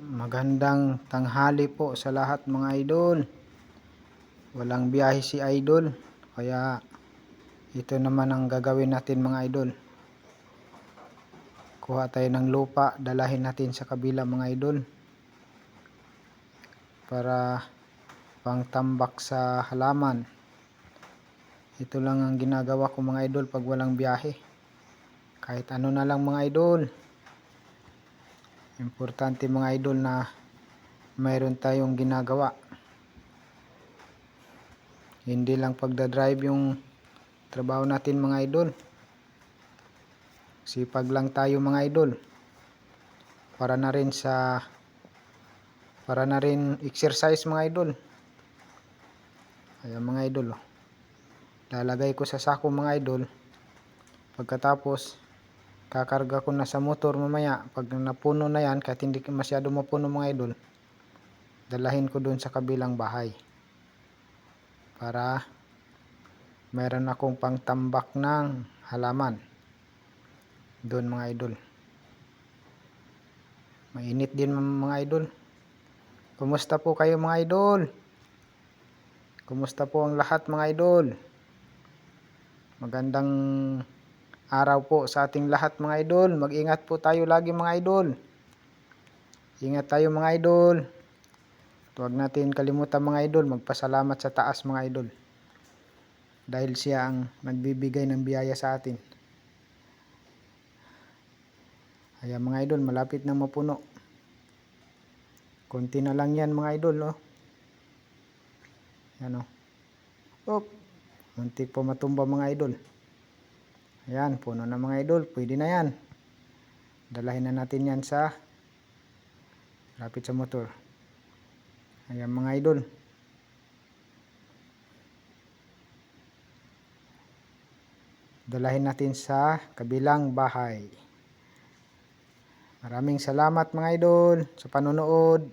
Magandang tanghali po sa lahat mga idol. Walang biyahe si idol, kaya ito naman ang gagawin natin mga idol. Kuha tayo ng lupa, dalahin natin sa kabila mga idol, para pangtambak sa halaman. Ito lang ang ginagawa ko mga idol pag walang biyahe. Kahit ano na lang mga idol. Importante mga idol na mayroon tayong ginagawa. Hindi lang pagdadrive yung trabaho natin mga idol. Sipag lang tayo mga idol. Para na rin exercise mga idol. Ayan mga idol. Lalagay ko sa sako mga idol. Pagkatapos kakarga ko na sa motor mamaya. Pag napuno na yan, kahit hindi masyado mapuno mga idol, dalahin ko dun sa kabilang bahay. Para mayroon akong pangtambak ng halaman doon mga idol. Mainit din mga idol. Kumusta po kayo mga idol? Kumusta po ang lahat mga idol? Magandang araw po sa ating lahat mga idol. Mag-ingat po tayo lagi mga idol. Ingat tayo mga idol. Huwag natin kalimutan mga idol, magpasalamat sa taas mga idol. Dahil siya ang nagbibigay ng biyaya sa atin. Ayan mga idol, malapit na mapuno. Konti na lang yan mga idol, oh. Yan, oh. Op, muntik po matumba mga idol. Ayan, puno na mga idol, pwede na yan. Dalahin na natin yan sa lapit sa motor. Ayan mga idol. Dalahin natin sa kabilang bahay. Maraming salamat mga idol sa panonood.